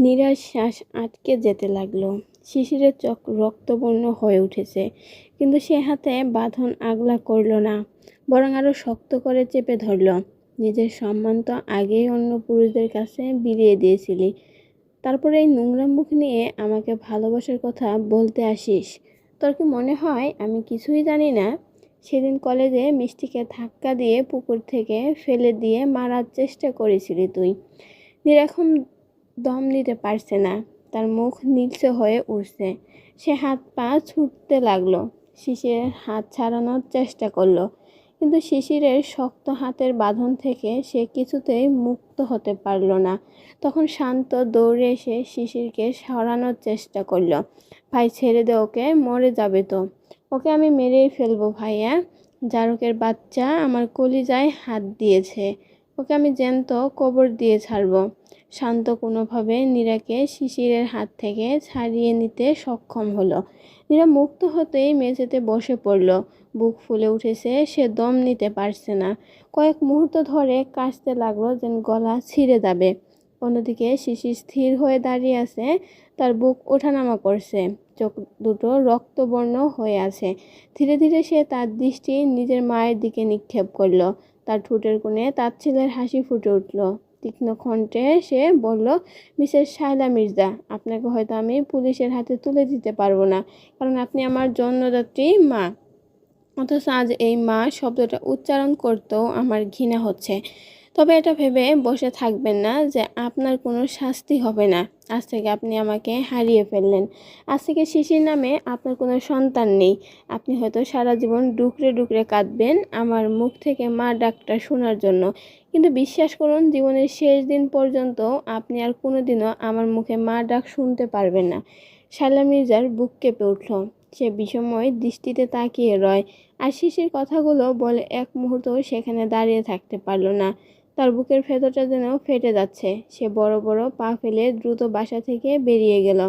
নীরার শ্বাস আটকে যেতে লাগলো। শিশিরের চোখ রক্তবর্ণ হয়ে উঠেছে, কিন্তু সে হাতে বাঁধন আগলা করল না, বরং আরো শক্ত করে চেপে ধরল। নিজের সম্মান তো আগেই অন্য পুরুষদের কাছে বিলিয়ে দিয়েছিলি, তারপরে এই নোংরা মুখ নিয়ে আমাকে ভালোবাসার কথা বলতে আসিস? তোর কি মনে হয় আমি কিছুই জানি না? সেদিন কলেজে মিষ্টিকে ধাক্কা দিয়ে পুকুর থেকে ফেলে দিয়ে মারার চেষ্টা করেছিলি তুই। নিরাক্ষম দম নিতে পারছে না, তার মুখ নীলচে হয়ে উঠছে। সে হাত পা ছুটতে লাগলো, শিশিরের হাত ছাড়ানোর চেষ্টা করলো, কিন্তু শিশিরের শক্ত হাতের বাঁধন থেকে সে কিছুতেই মুক্ত হতে পারল না। তখন শান্ত দৌড়ে এসে শিশিরকে সরানোর চেষ্টা করলো। ভাই ছেড়ে দে ওকে, মরে যাবে তো। ওকে আমি মেরেই ফেলবো ভাইয়া, জারকের বাচ্চা আমার কলিজায় হাত দিয়েছে, ওকে আমি জ্যান্ত কবর দিয়ে ছাড়বো। শান্ত কোনোভাবে নীরাকে শিশিরের হাত থেকে ছাড়িয়ে নিতে সক্ষম হলো। নীরা মুক্ত হতেই মেঝেতে বসে পড়ল, বুক ফুলে উঠেছে, সে দম নিতে পারছে না। কয়েক মুহূর্ত ধরে কাশতে লাগলো, যেন গলা ছিঁড়ে যাবে। অন্যদিকে শিশির স্থির হয়ে দাঁড়িয়ে আছে, তার বুক ওঠানামা করছে, চোখ দুটো রক্তবর্ণ হয়ে আছে। ধীরে ধীরে সে তার দৃষ্টি নিজের মায়ের দিকে নিক্ষেপ করলো। তার ঠোঁটের কোণে তাচ্ছিল্যের হাসি ফুটে উঠল। তীক্ষ্ণ কণ্ঠে সে বলল, মিসেস শায়লা মির্জা, আপনাকে হয়তো আমি পুলিশের হাতে তুলে দিতে পারবো না, কারণ আপনি আমার জন্মদাত্রী মা। অথচ আজ এই মা শব্দটা উচ্চারণ করতেও আমার ঘৃণা হচ্ছে। তবে এটা ভেবে বসে থাকবেন না যে আপনার কোনো শাস্তি হবে না। আজ থেকে আপনি আমাকে হারিয়ে ফেললেন। আজ থেকে শিশির নামে আপনার কোনো সন্তান নেই। আপনি হয়তো সারা জীবন ডুকরে ডুকরে কাঁদবেন আমার মুখ থেকে মা ডাকটা শোনার জন্য, কিন্তু বিশ্বাস করুন, জীবনের শেষ দিন পর্যন্ত আপনি আর কোনোদিনও আমার মুখে মা ডাক শুনতে পারবেন না। শায়লা মির্জার বুক কেঁপে উঠল। সে বিষময় দৃষ্টিতে তাকিয়ে রয়, আর শিশির কথাগুলো বলে এক মুহূর্তও সেখানে দাঁড়িয়ে থাকতে পারল না। তার বুকের ভেতরটা যেন ফেটে যাচ্ছে। সে বড় বড় পা ফেলে দ্রুত বাসা থেকে বেরিয়ে গেল।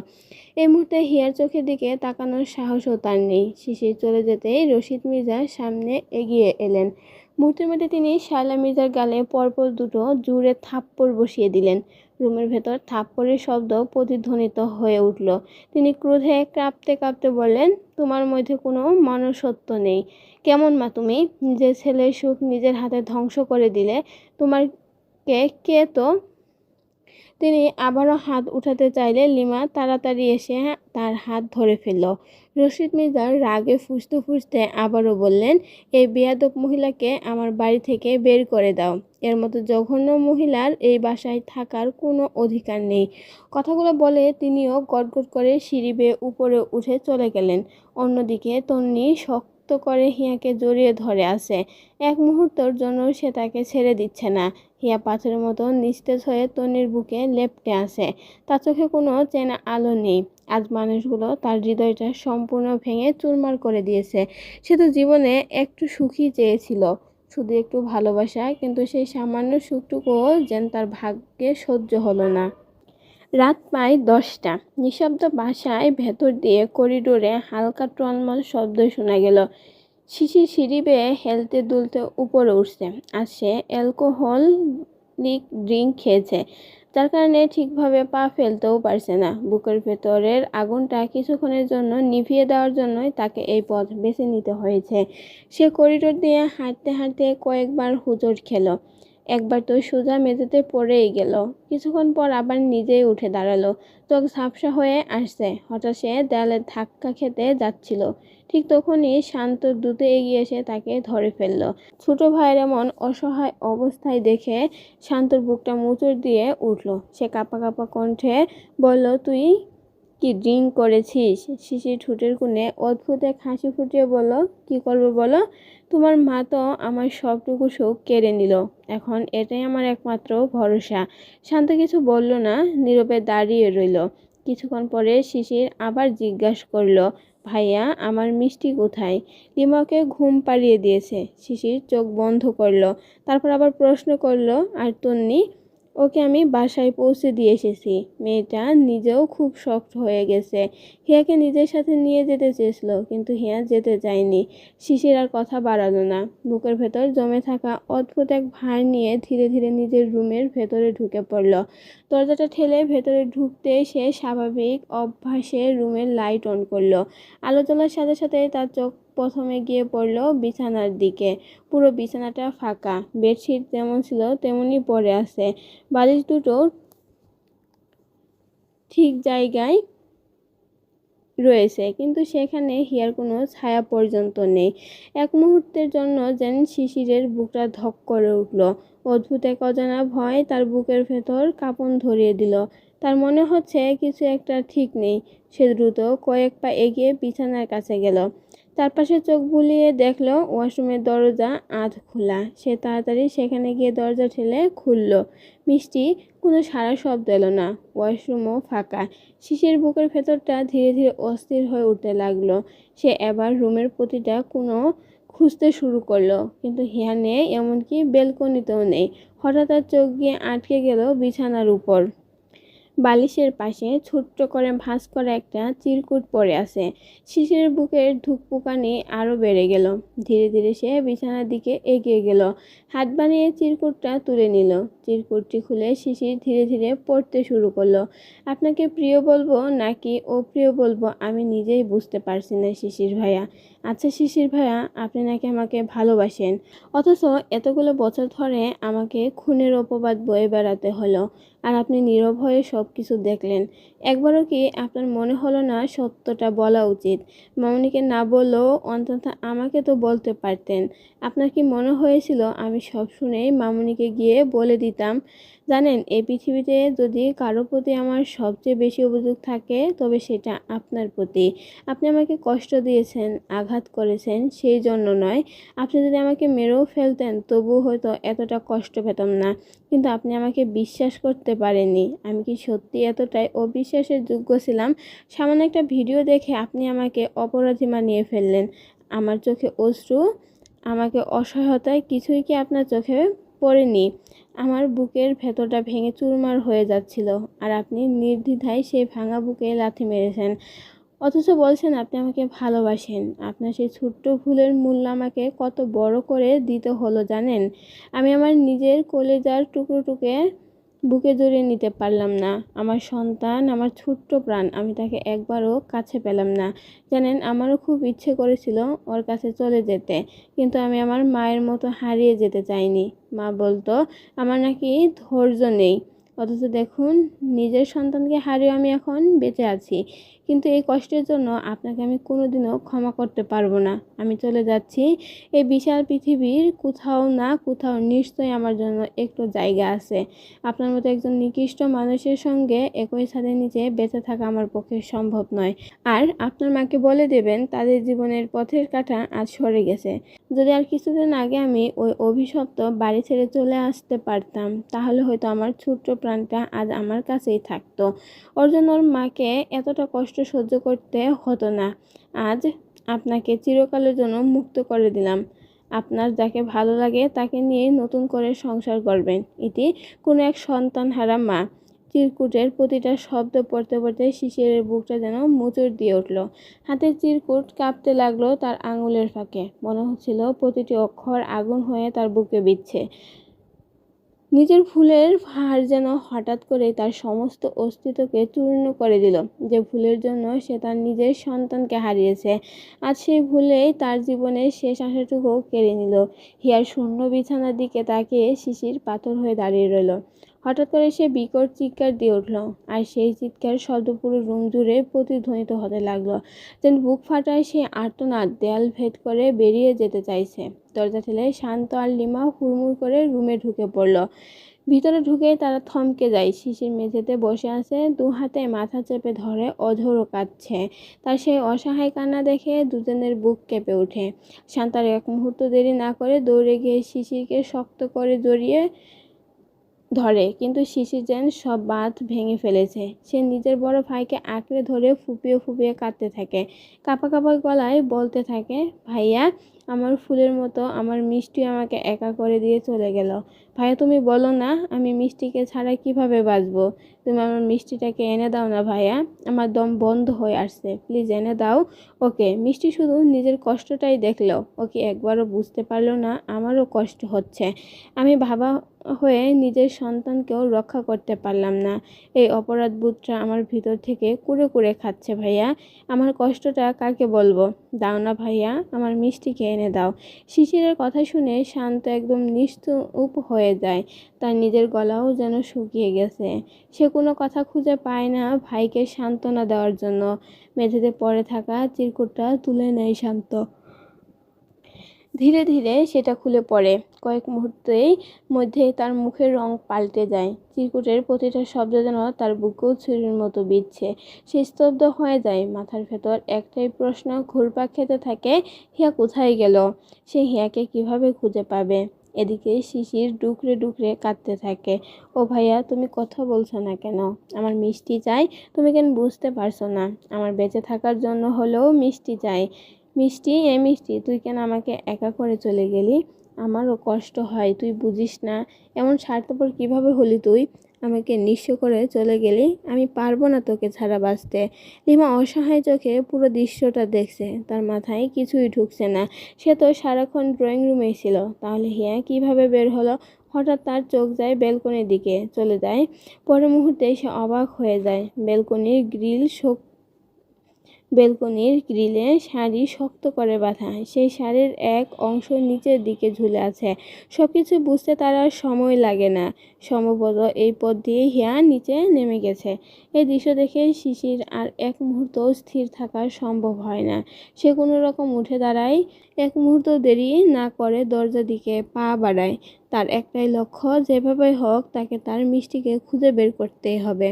এই মুহূর্তে হিয়ার চোখের দিকে তাকানোর সাহসও তার নেই। শিশির চলে যেতেই রশিদ মির্জা সামনে এগিয়ে এলেন। মুহূর্তের মধ্যে তিনি শায়লা মির্জার গালে পরপর দুটো জোরে থাপ্পড় বসিয়ে দিলেন। রুমের ভেতর থাপ্পড়ের শব্দ প্রতিধ্বনিত হয়ে উঠল। তিনি ক্রোধে কাঁপতে কাঁপতে বললেন, তোমার মধ্যে কোনো মনুষ্যত্ব নেই। কেমন মা তুমি? নিজের ছেলের সুখ নিজের হাতে ধ্বংস করে দিলে। তোমার কে কে তো? তিনি আবারও হাত উঠাতে চাইলে লিমা তাড়াতাড়ি এসে তার হাত ধরে ফেলল। রশিদ মির্জা রাগে ফুঁসতে ফুঁসতে আবারও বললেন, এই বেয়াদব মহিলাকে আমার বাড়ি থেকে বের করে দাও। এর মতো জঘন্য মহিলার এই বাসায় থাকার কোনো অধিকার নেই। কথাগুলো বলে তিনিও গটগট করে সিঁড়ি বেয়ে উপরে উঠে চলে গেলেন। অন্যদিকে তন্নি শক্ত করে হিয়াকে জড়িয়ে ধরে আছে। এক মুহূর্তের জন্য সে তাকে ছেড়ে দিচ্ছে না। হিয়া পাথরের মতো নিস্তেজ হয়ে তন্নির বুকে লেপ্টে আছে। তার চোখে কোনো চেনা আলো নেই। আজ মানুষগুলো তার হৃদয়টা সম্পূর্ণ ভেঙে চুরমার করে দিয়েছে। সে তো জীবনে একটু সুখী চেয়েছিল, শুধু একটু ভালোবাসা, কিন্তু সেই সামান্য সুখটুকুও যেন তার ভাগ্যে সহ্য হলো না। রাত প্রায় 10টা। নিঃশব্দ বাসায় ভেতর দিয়ে করিডোরে হালকা টলমল শব্দ শোনা গেল। শিশির সিঁড়ি বেয়ে হেলতে দুলতে উপরে উঠছে। আর সে অ্যালকোহলিক ড্রিঙ্ক খেয়েছে, যার কারণে ঠিকভাবে পা ফেলতেও পারছে না। বুকের ভেতরের আগুনটা কিছুক্ষণের জন্য নিভিয়ে দেওয়ার জন্যই তাকে এই পথ বেছে নিতে হয়েছে। সে করিডোর দিয়ে হাঁটতে হাঁটতে কয়েকবার হোঁচট খেলো। একবার তো সোজা মেঝেতে পড়েই গেল। কিছুক্ষণ পর আবার নিজেই উঠে দাঁড়ালো। চোখ ঝাপসা হয়ে আসছে। হঠাৎ সে দেয়ালে ধাক্কা খেতে যাচ্ছিল। ঠিক তখনই শান্ত দ্রুত এগিয়ে এসে তাকে ধরে ফেলল। ছোট ভাইয়ের এমন অসহায় অবস্থায় দেখে শান্তর বুকটা মোচড় দিয়ে উঠল। সে কাঁপা কাঁপা কণ্ঠে বলল, তুই কি ড্রিঙ্ক করেছিস? শিশির ঠোঁটের কোণে অদ্ভুত এক হাসি ফুটিয়ে বলল, কি করবো বলো? তোমার মা তো আমার সবটুকু সুখ কেড়ে নিল। এখন এটাই আমার একমাত্র ভরসা। শান্ত কিছু বলল না, নীরবে দাঁড়িয়ে রইল। কিছুক্ষণ পরে শিশির আবার জিজ্ঞাসা করল, ভাইয়া আমার মিষ্টি কোথায়? লিমাকে ঘুম পাড়িয়ে দিয়েছে। শিশির চোখ বন্ধ করলো। তারপর আবার প্রশ্ন করলো, আর তন্নি? ওকে আমি বাসায় পৌঁছে দিয়ে এসেছি। মেয়েটা নিজেও খুব শক্ত হয়ে গেছে। হিয়াকে নিজের সাথে নিয়ে যেতে চেয়েছিল, কিন্তু হিয়া যেতে চায়নি। শিশির আর কথা বাড়ালো না। বুকের ভেতর জমে থাকা অদ্ভুত এক ভার নিয়ে ধীরে ধীরে নিজের রুমের ভেতরে ঢুকে পড়ল। দরজাটা ঠেলে ভেতরে ঢুকতে সে স্বাভাবিক অভ্যাসে রুমের লাইট অন করলো। আলো জ্বলার সাথে সাথে তার চোখ প্রথমে গিয়ে পড়ল বিছানার দিকে। পুরো বিছানাটা ফাঁকা, বেডশিট যেমন ছিল তেমনই পড়ে আছে, বালিশ দুটো ঠিক জায়গায় রয়েছে, কিন্তু সেখানে হিয়ার কোনো ছায়া পর্যন্ত নেই। এক মুহূর্তের জন্য যেন শিশিরের বুকটা ধক করে উঠল। অদ্ভুত এক অজানা ভয় তার বুকের ভেতর কাঁপন ধরিয়ে দিল। তার মনে হচ্ছে কিছু একটা ঠিক নেই। সে দ্রুত কয়েক পা এগিয়ে বিছানার কাছে গেল। চারপাশে চোখ বুলিয়ে দেখল ওয়াশরুমের দরজা আধ খোলা। সে তাড়াতাড়ি সেখানে গিয়ে দরজা ঠেলে খুলল। মিষ্টি কোনো সাড়া শব্দ এলো না। ওয়াশরুমও ফাঁকা। শিশির বুকের ভেতরটা ধীরে ধীরে অস্থির হয়ে উঠতে লাগলো। সে এবার রুমের প্রতিটা কোনো খুঁজতে শুরু করলো, কিন্তু হিয়া নেই, এমনকি বেলকনিতেও নেই। হঠাৎ তার চোখ গিয়ে আটকে গেল বিছানার উপর। বালিশের পাশে ছোট্ট করে ভাঁজ করা একটা চিরকুট পড়ে আছে। শিশিরের বুকের ধুকপুকানি আরও বেড়ে গেল। ধীরে ধীরে সে বিছানার দিকে এগিয়ে গেল। হাত বানিয়ে চিরকুটটা তুলে নিল। চিরকুটটি খুলে শিশির ধীরে ধীরে পড়তে শুরু করলো। আপনাকে প্রিয় বলবো নাকি অপ্রিয় বলবো আমি নিজেই বুঝতে পারছি না শিশির ভাইয়া। আচ্ছা শিশির ভাইয়া, আপনি নাকি আমাকে ভালোবাসেন, অথচ এতগুলো বছর ধরে আমাকে খুনের অপবাদ বয়ে বেড়াতে হলো, আর আপনি নীরব হয়ে সব কিছু দেখলেন। একবারও কি আপনার মনে হলো না সত্যটা বলা উচিত? মামুনিকে না বললেও অন্তত আমাকে তো বলতে পারতেন। আপনার কি মনে হয়েছিল আমি সব শুনেই মামুনিকে গিয়ে বলে দিতাম? জানেন, এই পৃথিবীতে যদি কারো প্রতি আমার সবচেয়ে বেশি অভিযোগ থাকে তবে সেটা আপনার প্রতি। আপনি আমাকে কষ্ট দিয়েছেন, আঘাত করেছেন, সেই জন্য নয়। আপনি যদি আমাকে মেরেও ফেলতেন তবুও হয়তো এতটা কষ্ট পেতাম না, কিন্তু আপনি আমাকে বিশ্বাস করতে পারেননি। আমি কি সত্যি এতটাই অবিশ্বাসের যোগ্য ছিলাম? সামান্য একটা ভিডিও দেখে আপনি আমাকে অপরাধী মানিয়ে ফেললেন। আমার চোখে অশ্রু, আমাকে অসহায়তায় কিছুই কি আপনার চোখে পড়েনি? আমার বুকের ভেতরটা ভেঙে চুরমার হয়ে যাচ্ছিল, আর আপনি নির্দ্বিধায় সেই ভাঙা বুকে লাথি মেরেছেন। অথচ বলছেন আপনি আমাকে ভালোবাসেন। আপনার সেই ছোট্ট ভুলের মূল্য আমাকে কত বড় করে দিতে হলো জানেন? আমি আমার নিজের কলেজার টুকরোটুকে বুকে জড়িয়ে নিতে পারলাম না। আমার সন্তান, আমার ছোট্ট প্রাণ, আমি তাকে একবারও কাছে পেলাম না। জানেন, আমারও খুব ইচ্ছে করেছিল ওর কাছে চলে যেতে, কিন্তু আমি আমার মায়ের মতো হারিয়ে যেতে চাইনি। মা বলতো আমার নাকি ধৈর্য নেই, অথচ দেখুন নিজের সন্তানকে হারিয়ে আমি এখন বেঁচে আছি। কিন্তু এই কষ্টের জন্য আপনাকে আমি কোনোদিনও ক্ষমা করতে পারবো না। আমি চলে যাচ্ছি। এই বিশাল পৃথিবীর কোথাও না কোথাও নিশ্চয়ই আমার জন্য একটু জায়গা আছে। আপনার মতো একজন নিকৃষ্ট মানুষের সঙ্গে একই ছাদের নিচে বেঁচে থাকা আমার পক্ষে সম্ভব নয়। আর আপনার মাকে বলে দেবেন তাদের জীবনের পথের কাঁটা আজ সরে গেছে। যদি আর কিছুদিন আগে আমি ওই অভিশপ্ত বাড়ি ছেড়ে চলে আসতে পারতাম, তাহলে হয়তো আমার ছোট্ট প্রাণটা আজ আমার কাছেই থাকতো। ওর জন্য ওর মাকে এতটা কষ্ট সহ্য করতে হতো না। আজ আপনাকে চিরকালের জন্য মুক্ত করে দিলাম। আপনার যাকে ভালো লাগে তাকে নিয়ে নতুন করে সংসার করবেন। এটি কোনো এক সন্তানহারা মা। চিরকুটের প্রতিটা শব্দ পড়তে পড়তে শিশিরের বুকটা যেন মোচড় দিয়ে উঠল। হাতের চিরকুট কাঁপতে লাগলো তার আঙুলের ফাঁকে। মনে হচ্ছিল প্রতিটি অক্ষর আগুন হয়ে তার বুকে বিচ্ছে। নিজের ভুলের ভার যেন হঠাৎ করে তার সমস্ত অস্তিত্বকে চূর্ণ করে দিল। যে ভুলের জন্য সে তার নিজের সন্তানকে হারিয়েছে, আজ সেই ভুলেই তার জীবনের শেষ আশাটুকু কেড়ে নিল। হিয়ার শূন্য বিছানার দিকে তাকিয়ে শিশির পাথর হয়ে দাঁড়িয়ে রইল। হঠাৎ করে সে বিকট চিৎকার দিয়ে উঠল, আর সেই চিৎকার শব্দ পুরো রুম জুড়ে প্রতিধ্বনিত হতে লাগলো। যেন বুক ফাটায় সে আর্তনাদ দেয়াল ভেদ করে বেরিয়ে যেতে চাইছে। দরজা ঠেলে শান্ত আর লিমা হুড়মুড় করে রুমে ঢুকে পড়ল। ভিতরে ঢুকেই তারা থমকে যায়। শিশির মেঝেতে বসে আছে, দু হাতে মাথা চেপে ধরে অঝোরও কাঁদছে। তার সেই অসহায় কান্না দেখে দুজনের বুক কেঁপে ওঠে। শান্তার এক মুহূর্ত দেরি না করে দৌড়ে গিয়ে শিশিরকে শক্ত করে জড়িয়ে ধরে, কিন্তু শিশির যেন সব বাঁধ ভেঙে ফেলেছে। সে নিজের বড় ভাইকে আঁকড়ে ধরে ফুপিয়ে ফুপিয়ে কাঁদতে থাকে। কাঁপা কাঁপা গলায় বলতে থাকে, ভাইয়া আমার ফুলের মতো আমার মিষ্টি আমাকে একা করে দিয়ে চলে গেল। ভাইয়া তুমি বলো না আমি মিষ্টিকে ছাড়া কিভাবে বাঁচবো? তুমি আমার মিষ্টিটাকে এনে দাও না ভাইয়া, আমার দম বন্ধ হয়ে আসছে, প্লিজ এনে দাও ওকে। মিষ্টি শুধু নিজের কষ্টটাই দেখলো, ওকে একবারও বুঝতে পারলো না আমারও কষ্ট হচ্ছে। আমি বাবা হয়ে নিজের সন্তানকেও রক্ষা করতে পারলাম না। এই অপরাধবোধটা আমার ভিতর থেকে কুরে কুরে খাচ্ছে ভাইয়া। আমার কষ্টটা কাকে বলবো? দাও না ভাইয়া, আমার মিষ্টিকে এনে দাও। শিশিরের কথা শুনে শান্ত একদম নিস্তুপ হয়ে যায়। তার নিজের গলাও যেন শুকিয়ে গেছে। সে কোনো কথা খুঁজে পায় না ভাইকে সান্ত্বনা দেওয়ার জন্য। মেঝেতে পড়ে থাকা চিরকুটটা তুলে নেয় শান্ত। ধীরে ধীরে সেটা খুলে পড়ে। কয়েক মুহূর্তেই মধ্যেই তার মুখের রং পাল্টে যায়। চিরকুটের প্রতিটা শব্দ যেন তার বুকেও ছুরির মতো বিঁধছে। সে স্তব্ধ হয়ে যায়। মাথার ভেতর একটাই প্রশ্ন ঘুরপাক খেতে থাকে, হিয়া কোথায় গেল? সে হিয়াকে কিভাবে খুঁজে পাবে? এদিকে শিশির ডুকরে ডুকরে কাঁদতে থাকে। ও ভাইয়া তুমি কথা বলছো না কেন? আমার মিষ্টি চাই, তুমি কেন বুঝতে পারছো না? আমার বেঁচে থাকার জন্য হলেও মিষ্টি চাই। মিষ্টি, এ মিষ্টি, তুই কেন আমাকে একা করে চলে গেলি? আমারও কষ্ট হয়, তুই বুঝিস না। এমন স্বার্থপর কিভাবে হলি তুই? আমাকে নিঃস্ব করে চলে গেলি। আমি পারবো না তোকে ছাড়া বাঁচতে। লিমা অসহায় চোখে পুরো দৃশ্যটা দেখছে, তার মাথায় কিছুই ঢুকছে না। সে তো সারাক্ষণ ড্রয়িং রুমেই ছিল, তাহলে হিয়া কিভাবে বের হলো? হঠাৎ তার চোখ যায় বেলকনির দিকে, চলে যায়। পরের মুহূর্তে সে অবাক হয়ে যায়। বেলকনির গ্রিলে শাড়ি শক্ত করে বাঁধা, সেই শাড়ির এক অংশ নিচের দিকে ঝুলে আছে। সবকিছু বুঝতে তার আর সময় লাগে না। সম্ভবত এই পথ দিয়ে হিয়া নিচে নেমে গেছে। এই দৃশ্য দেখে শিশির আর এক মুহূর্ত স্থির থাকা সম্ভব হয় না। সে কোনো রকম উঠে দাঁড়ায়, এক মুহূর্ত দেরি না করে দরজার দিকে পা বাড়ায়। তার একটাই লক্ষ্য, যেভাবে হোক তাকে তার মিষ্টিকে খুঁজে বের করতেই হবে।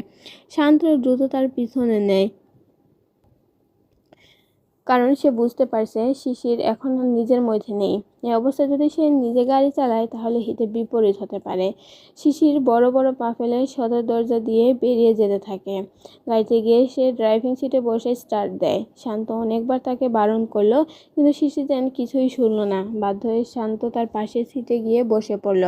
শান্ত দ্রুত তার পিছনে নেয়, কারণ সে বুঝতে পারছে শিশির এখন আর নিজের মধ্যে নেই। এই অবস্থায় যদি সে নিজে গাড়ি চালায় তাহলে হিতে বিপরীত হতে পারে। শিশির বড় বড় পা ফেলে সদর দরজা দিয়ে বেরিয়ে যেতে থাকে। গাড়িতে গিয়ে সে ড্রাইভিং সিটে বসে স্টার্ট দেয়। শান্ত অনেকবার তাকে বারণ করলো, কিন্তু শিশির যেন কিছুই শুনলো না। বাধ্য হয়ে শান্ত তার পাশের সিটে গিয়ে বসে পড়ল।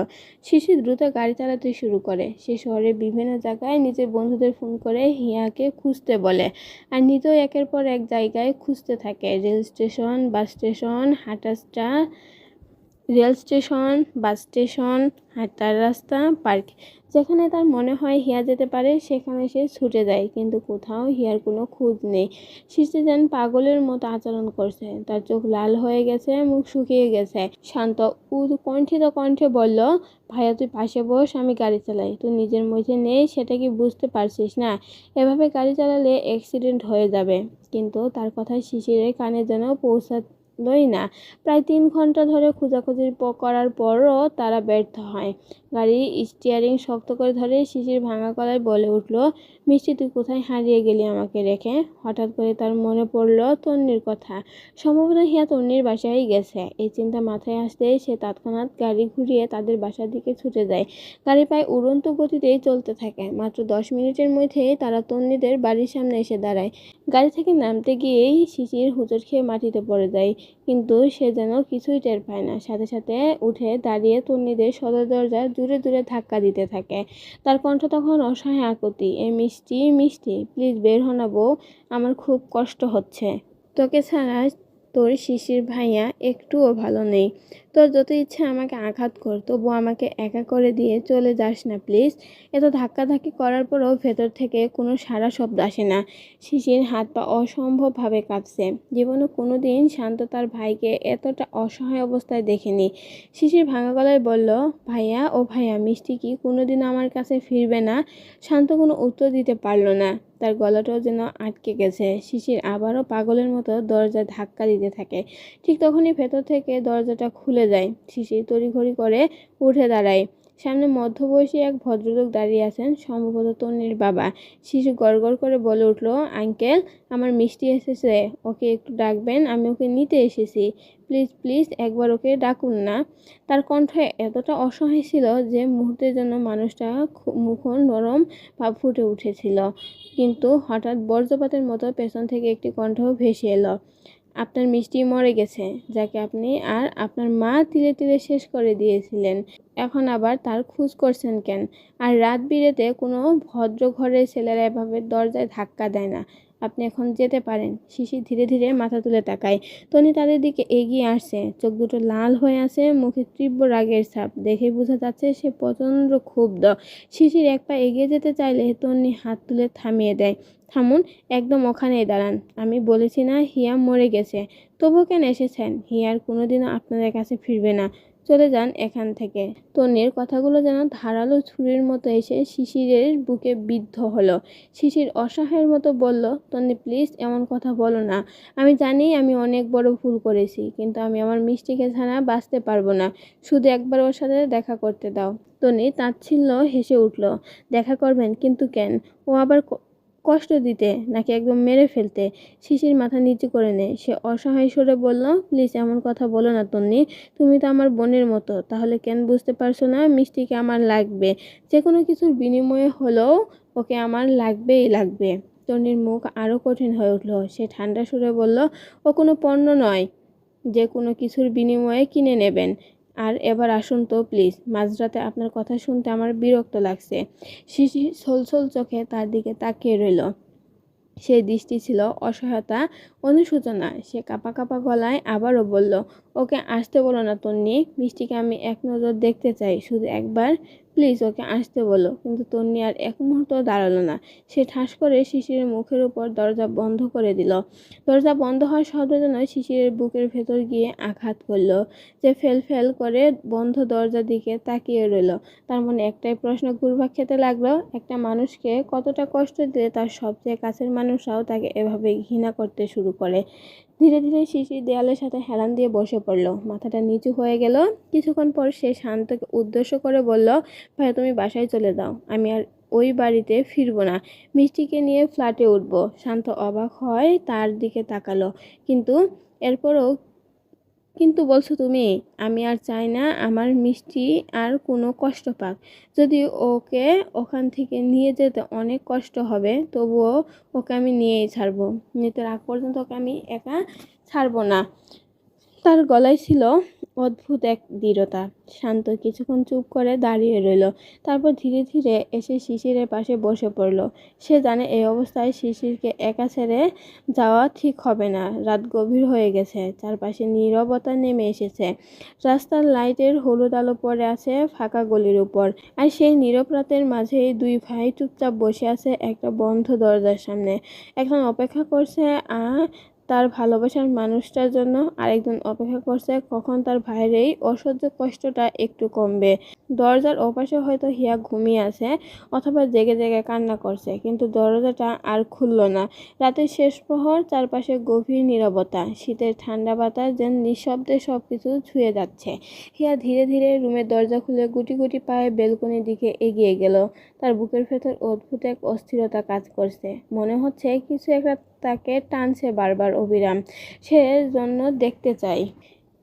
শিশির দ্রুত গাড়ি চালাতে শুরু করে। সে শহরের বিভিন্ন জায়গায় নিজের বন্ধুদের ফোন করে হিয়াকে খুঁজতে বলে, আর নিজেও একের পর এক জায়গায় খুঁজতে থাকে। রেল স্টেশন, বাস স্টেশন, হাঁটার রাস্তা, পার্ক। যেখানে তার মনে হয় হিয়া যেতে পারে সেখানে সে ছুটে যায়, কিন্তু কোথাও হিয়ার কোনো খোঁজ নেই। শিশু যেন পাগলের মতো আচরণ করছে, তার চোখ লাল হয়ে গেছে, মুখ শুকিয়ে গেছে। শান্ত উৎকণ্ঠিত কণ্ঠে বলল, ভাইয়া তুই পাশে বস, আমি গাড়ি চালাই। তুই নিজের মধ্যে নেই, সেটা কি বুঝতে পারছিস না? এভাবে গাড়ি চালালে অ্যাক্সিডেন্ট হয়ে যাবে। কিন্তু তার কথা শিশিরের কানে যেন পৌঁছালোই না। প্রায় 3 ঘন্টা ধরে খোঁজাখুঁজি করার পরও তারা ব্যর্থ হয়। গাড়ির স্টিয়ারিং শক্ত করে ধরে শিশির ভাঙা গলায় বলে উঠল, মিষ্টি তুই কোথায় হারিয়ে গেলি আমাকে রেখে? হঠাৎ করে তার মনে পড়ল তন্নির কথা। সম্ভবত হিয়া তন্নির বাসায় গেছে। এই চিন্তা মাথায় আসতেই সে তৎক্ষণাৎ গাড়ি ঘুরিয়ে তাদের বাসার দিকে ছুটে যায়। গাড়ি প্রায় উড়ন্ত গতিতেই চলতে থাকে। মাত্র 10 মিনিটের মধ্যেই তারা তন্নিদের বাড়ির সামনে এসে দাঁড়ায়। গাড়ি থেকে নামতে গিয়েই শিশির হোঁচট খেয়ে মাটিতে পড়ে যায়, কিন্তু সে যেন কিছুই টের পায় না। সাথে সাথে উঠে দাঁড়িয়ে তন্নিদের সদর দরজা জোরে জোরে ধাক্কা দিতে থাকে। তার কণ্ঠ তখন অসহায় আকুতি, এ মিষ্টি, মিষ্টি, প্লিজ বের হ না বউ, আমার খুব কষ্ট হচ্ছে। তোকে ছাড়া তোর শিশির ভাইয়া একটুও ভালো নেই। তোর যত ইচ্ছে আমাকে আঘাত কর, তবু আমাকে একা করে দিয়ে চলে যাস না প্লিজ। এত ধাক্কাধাক্কি করার পরও ভেতর থেকে কোনো সাড়া শব্দ আসে না। শিশির হাত পা অসম্ভবভাবে কাঁপছে। জীবনে কোনো দিন শান্ত তার ভাইকে এতটা অসহায় অবস্থায় দেখেনি। শিশির ভাঙা গলায় বলল, ভাইয়া, ও ভাইয়া, মিষ্টি কি কোনোদিন আমার কাছে ফিরবে না? শান্ত কোনো উত্তর দিতে পারল না। তার গলাটাও যেন আটকে গেছে। শিশির আবারও পাগলের মতো দরজায় ধাক্কা দিতে থাকে। ঠিক তখনই ভেতর থেকে দরজাটা খুলে যায়। শিশির তড়িঘড়ি করে উঠে দাঁড়ায়। সামনে মধ্যবয়সী এক ভদ্রলোক দাঁড়িয়ে আছেন, সম্ভবত তন্নির বাবা। শিশু গড়গড় করে বলে উঠল, আঙ্কেল, আমার মিষ্টি এসেছে, ওকে একটু ডাকবেন, আমি ওকে নিতে এসেছি। প্লিজ প্লিজ একবার ওকে ডাকুন না। তার কণ্ঠ এতটা অসহায় ছিল যে মুহূর্তের জন্য মানুষটা মুখ নরম ভাব ফুটে উঠেছিল। কিন্তু হঠাৎ বজ্রপাতের মতো পেছন থেকে একটি কণ্ঠ ভেসে এলো, আপনার মিষ্টি মরে গেছে, যাকে আপনি আর আপনার মা তিলে তিলে শেষ করে দিয়েছিলেন। এখন আবার তার খোঁজ করছেন কেন? আর রাত বিরেতে কোনো ভদ্র ঘরের ছেলেরা এভাবে দরজায় ধাক্কা দেয় না। আপনি এখন যেতে পারেন। শিশির ধীরে ধীরে মাথা তুলে তাকায়। তনি তাদের দিকে এগিয়ে আসছে, চোখ দুটো লাল হয়ে আছে, মুখে তীব্র রাগের ছাপ। দেখেই বোঝা যাচ্ছে সে প্রচণ্ড ক্ষুব্ধ। শিশির এক পা এগিয়ে যেতে চাইলে তন্নি হাত তুলে থামিয়ে দেয়। থামুন, একদম ওখানেই দাঁড়ান। আমি বলেছি না হিয়া মরে গেছে? তবু কেন এসেছেন? হিয়া আর কোনোদিনও আপনাদের কাছে ফিরবে না। চলে যান এখান থেকে। তন্নির কথাগুলো যেন ধারালো ছুরির মতো এসে শিশিরের বুকে বিদ্ধ হলো। শিশির অসহায়ের মতো বলল, তন্নি প্লিজ এমন কথা বলো না। আমি জানি আমি অনেক বড় ভুল করেছি, কিন্তু আমি আমার মিষ্টিকে ছাড়া বাঁচতে পারবো না। শুধু একবার ওর সাথে দেখা করতে দাও। তন্নি তাচ্ছিল্য হেসে উঠল। দেখা করবেন? কিন্তু কেন? ও আবার কষ্ট দিতে, নাকি একদম মেরে ফেলতে? শিশির মাথা নিচু করে নেয়। সে অসহায় সুরে বলল, প্লিজ এমন কথা বলো না তন্নি। তুমি তো আমার বোনের মতো। তাহলে কেন বুঝতে পারছো না মিষ্টিকে আমার লাগবে? যে কোনো কিছুর বিনিময়ে হলেও ওকে আমার লাগবেই লাগবে। তন্নির মুখ আরো কঠিন হয়ে উঠল। সে ঠান্ডা সুরে বলল, ও কোনো পণ্য নয় যে কোনো কিছুর বিনিময়ে কিনে নেবেন। আর এবার আসুন তো প্লিজ। মাঝরাতে আপনার কথা শুনতে আমার বিরক্ত লাগছে। শিশির ছলছল চোখে তার দিকে তাকিয়ে রইল। সেই দৃষ্টি ছিল অসহায়তা, অনুশোচনা। সে কাঁপা কাঁপা গলায় আবারও বলল, ওকে আসতে বলো না তন্নি। মিষ্টিকে আমি এক নজর দেখতে চাই, শুধু একবার। প্লিজ ওকে আসতে বলো। কিন্তু তন্নি আর এক মুহূর্ত দাঁড়ালো না। সে ঠাস করে শিশিরের মুখের উপর দরজা বন্ধ করে দিল। দরজা বন্ধ হওয়ার শব্দ যেন শিশিরের বুকের ভেতর গিয়ে আঘাত করল। যে ফেল ফেল করে বন্ধ দরজার দিকে তাকিয়ে রইল। তার মনে একটাই প্রশ্ন ঘুরপাক খেতে লাগলো, একটা মানুষকে কতটা কষ্ট দিলে তার সবচেয়ে কাছের মানুষরাও তাকে এভাবে ঘৃণা করতে শুরু করে। ধীরে ধীরে শিশির দেয়ালের সাথে হেলান দিয়ে বসে পড়ল। মাথাটা নিচু হয়ে গেল। কিছুক্ষণ পর সে শান্তকে উদ্দেশ্য করে বলল, ভাইয়া তুমি বাসায় চলে যাও। আমি আর ওই বাড়িতে ফিরবো না। মিষ্টিকে নিয়ে ফ্ল্যাটে উঠবো। শান্ত অবাক হয় তার দিকে তাকালো। কিন্তু এরপরও কিন্তু বলছো তুমি? আমি আর চাই না আমার মিষ্টি আর কোনো কষ্ট পাক। যদি ওকে ওখান থেকে নিয়ে যেতে অনেক কষ্ট হবে, তবুও ওকে আমি নিয়েই ছাড়বো। নিতে আগ পর্যন্ত ওকে আমি একা ছাড়বো না। তার গলায় ছিল অদ্ভুত এক দৃঢ়তা। শান্ত কিছুক্ষণ চুপ করে দাঁড়িয়ে রইল। তারপর ধীরে ধীরে এসে শিশিরের পাশে বসে পড়ল। সে জানে এই অবস্থায় শিশিরকে একা ছেড়ে যাওয়া ঠিক হবে না। রাত গভীর হয়ে গেছে, চারপাশে নীরবতা নেমে এসেছে। রাস্তার লাইটের হলুদ আলো পড়ে আছে ফাঁকা গলির উপর। আর সেই নীরব রাতের মাঝেই দুই ভাই চুপচাপ বসে আছে একটা বন্ধ দরজার সামনে। একজন অপেক্ষা করছে তার ভালোবাসার মানুষটার জন্য, আরেকজন অপেক্ষা করছে কখন তার ভাইয়ের এই অসহ্য কষ্টটা একটু কমবে। দরজার ওপাশে হয়তো হিয়া ঘুমিয়ে আছে, অথবা জেগে জেগে কান্না করছে, কিন্তু দরজাটা আর খুলল না। রাতের শেষ প্রহর, চারপাশে গভীর নীরবতা। শীতের ঠান্ডা বাতাস যেন নিঃশব্দে সবকিছু ছুঁয়ে যাচ্ছে। হিয়া ধীরে ধীরে রুমের দরজা খুলে গুটি গুটি পায়ে বেলকনির দিকে এগিয়ে গেল। তার বুকের ভেতর অদ্ভুত এক অস্থিরতা কাজ করছে। মনে হচ্ছে কিছু একটা তাকে টানছে বারবার অবিরাম। সে জন্য দেখতে চাই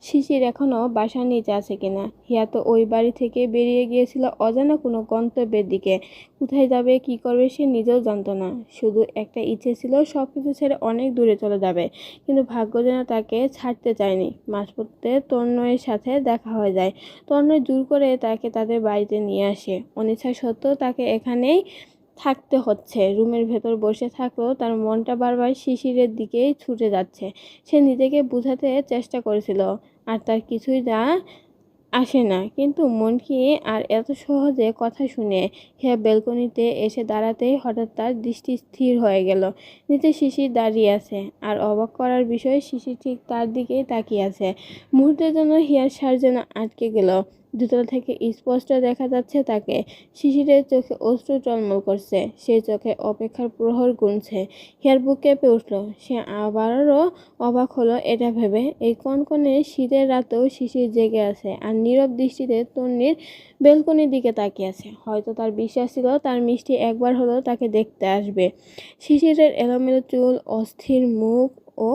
শিশির এখনো বাসার নিচে আছে কিনা। হিয়া তো ওই বাড়ি থেকে বেরিয়ে গিয়েছিল অজানা কোনো গন্তব্যের দিকে। কোথায় যাবে, কি করবে সে নিজেও জানতো না। শুধু একটা ইচ্ছে ছিল সবকিছু ছেড়ে অনেক দূরে চলে যাবে। কিন্তু ভাগ্য যেন তাকে ছাড়তে চায়নি। মাঝপথে তন্ময়ের সাথে দেখা হয়ে যায়। তন্ময় জোর করে তাকে তাদের বাড়িতে নিয়ে আসে। অনিচ্ছা সত্ত্বেও তাকে এখানেই থাকতে হচ্ছে। রুমের ভেতর বসে থাকলেও তার মনটা বারবার শিশিরের দিকেই ছুটে যাচ্ছে। সে নিজেকে বোঝাতে চেষ্টা করেছিল আর তার কিছুই আসে না, কিন্তু মন কি আর এত সহজে কথা শুনে? হিয়া বেলকনিতে এসে দাঁড়াতেই হঠাৎ তার দৃষ্টি স্থির হয়ে গেল। নিচে শিশির দাঁড়িয়ে আছে, আর অবাক করার বিষয় শিশির ঠিক তার দিকেই তাকিয়ে আছে। মুহূর্তের জন্য হিয়ার শ্বাস যেন আটকে গেল। দোতলা থেকে স্পষ্ট দেখা যাচ্ছে তাকে। শিশিরের চোখে অশ্রু টলমল করছে, সেই চোখে অপেক্ষার প্রহর গুনছে। হিয়ার বুক কেঁপে উঠল। সে আবারও অবাক হলো এটা ভেবে, এই কনকনে শীতের রাতেও শিশির জেগে আছে আর নীরব দৃষ্টিতে তন্নির বেলকনির দিকে তাকিয়ে আছে। হয়তো তার বিশ্বাস ছিল তার মিষ্টি একবার হলেও তাকে দেখতে আসবে। শিশিরের এলোমেলো চুল, অস্থির মুখ ও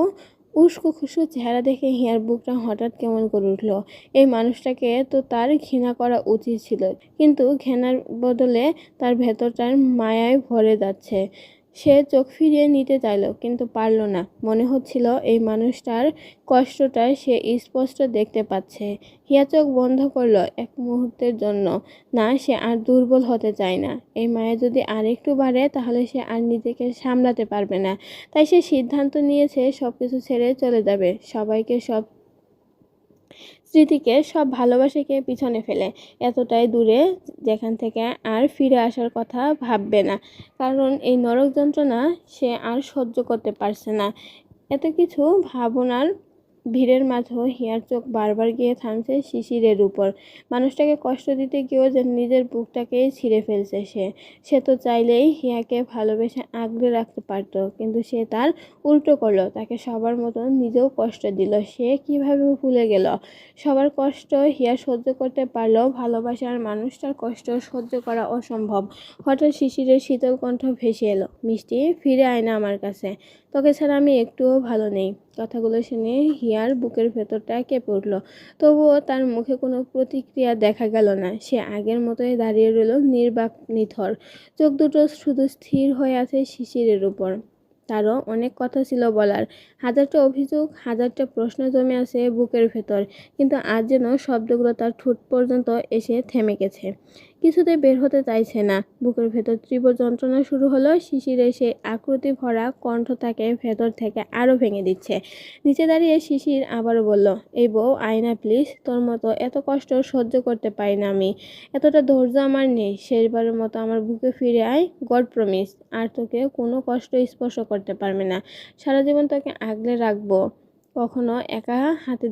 উস্কো খুস্কো চেহারা দেখে হিয়ার বুকটা হঠাৎ কেমন করে উঠল। এই মানুষটাকে তো তার ঘৃণা করা উচিত ছিল, কিন্তু ঘৃণার বদলে তার ভেতরটার মায়ায় ভরে যাচ্ছে। সে চোখ ফিরিয়ে নিতে চাইল কিন্তু পারল না। মনে হচ্ছিল এই মানুষটার কষ্টটা সে স্পষ্ট দেখতে পাচ্ছে। হিয়া চোখ বন্ধ করলো এক মুহূর্তের জন্য। না, সে আর দুর্বল হতে চায় না। এই মায়া যদি আর একটু বাড়ে তাহলে সে আর নিজেকে সামলাতে পারবে না। তাই সে সিদ্ধান্ত নিয়েছে সবকিছু ছেড়ে চলে যাবে, সবাইকে, সব স্মৃতিকে, সব ভালোবাসাকে পিছনে ফেলে এতটাই দূরে যেখান থেকে আর ফিরে আসার কথা ভাববে না। কারণ এই নরক যন্ত্রণা সে আর সহ্য করতে পারছে না। এত কিছু ভাবনার ভিড়ের মাঝেও হিয়ার চোখ বারবার গিয়ে থামছে শিশিরের উপর। মানুষটাকে কষ্ট দিতে গিয়েও যেন নিজের বুকটাকেই ছিঁড়ে ফেলছে সে। সে তো চাইলেই হিয়াকে ভালোবেসে আগলে রাখতে পারত, কিন্তু সে তার উল্টো করলো, তাকে সবার মতো নিজেও কষ্ট দিল। সে কিভাবে ভুলে গেল সবার কষ্ট হিয়া সহ্য করতে পারলেও ভালোবাসার মানুষটার কষ্ট সহ্য করা অসম্ভব। হঠাৎ শিশিরের শীতল কণ্ঠ ভেসে এলো, মিষ্টি, ফিরে আয় না আমার কাছে, তোকে ছাড়া আমি একটুও ভালো নেই। কথাগুলো শুনে হিয়ার বুকের ভেতরটা কেঁপে উঠল। তবুও তার মুখে কোনো প্রতিক্রিয়া দেখা গেল না। সে আগের মতোই দাঁড়িয়ে রইল, নির্বাক, নিথর। চোখ দুটো শুধু স্থির হয়ে আছে শিশিরের উপর। তারও অনেক কথা ছিল বলার, হাজারটা অভিযোগ, হাজারটা প্রশ্ন জমে আছে বুকের ভেতর, কিন্তু আজ যেন শব্দগুলো তার ঠোঁট পর্যন্ত এসে থেমে গেছে। কিছুতে বের হতে চাইছে না। বুকের ভেতর তীব্র যন্ত্রণা শুরু হলো। শিশিরের সেই আকুতি ভরা কণ্ঠ তাকে ভেতর থেকে আরো ভেঙে দিচ্ছে। নিচে দাঁড়িয়ে শিশির আবারও বলল, এই বউ, আয়না প্লিজ, তোর মতো এত কষ্ট সহ্য করতে পারি না আমি। এতটা ধৈর্য আমার নেই। শেষবারের মতো আমার বুকে ফিরে আয়, গড প্রমিস। আর তোকে কোনো কষ্ট স্পর্শ করতে পারবে না। সারা জীবন তোকে আগলে রাখবো, কখনো একা হাতে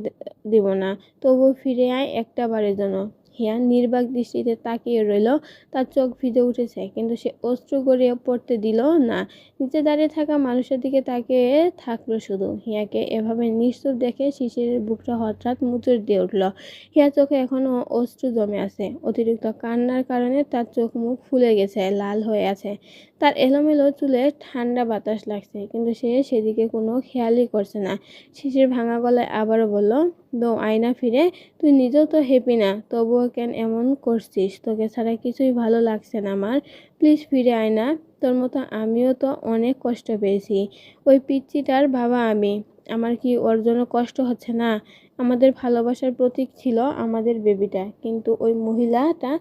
দিব না। তবুও ফিরে আয় একটা বারের জন্য। হিয়া নির্বাক দৃষ্টিতে তাকিয়ে রইল। তার চোখ ভিজে উঠেছে, কিন্তু সে অশ্রু গড়িয়ে পড়তে দিল না। নিচে দাঁড়িয়ে থাকা মানুষের দিকে তাকিয়ে থাকলো শুধু। হিয়াকে এভাবে নিশ্চুপ দেখে শিশিরের বুকটা হঠাৎ মুচড় দিয়ে উঠল। হিয়ার চোখে এখনো অশ্রু জমে আছে। অতিরিক্ত কান্নার কারণে তার চোখ মুখ ফুলে গেছে, লাল হয়ে আছে। তার এলোমেলো চুলে ঠান্ডা বাতাস লাগছে, কিন্তু সে সেদিকে কোনো খেয়ালই করছে না। শিশির ভাঙা গলায় আবারও বলল, বউ, আয়না ফিরে। তুই নিজেও তো হ্যাপি না, তবুও কেন এমন করছিস? তোকে ছাড়া কিছুই ভালো লাগছে না আমার। প্লিজ ফিরে আয় না। তোর মতো আমিও তো অনেক কষ্ট পেয়েছি। ওই পিচ্চিটার বাবা আমি। আমার কি ওর জন্য কষ্ট হচ্ছে না? আমাদের ভালোবাসার প্রতীক ছিল আমাদের বেবিটা, কিন্তু ওই মহিলাটা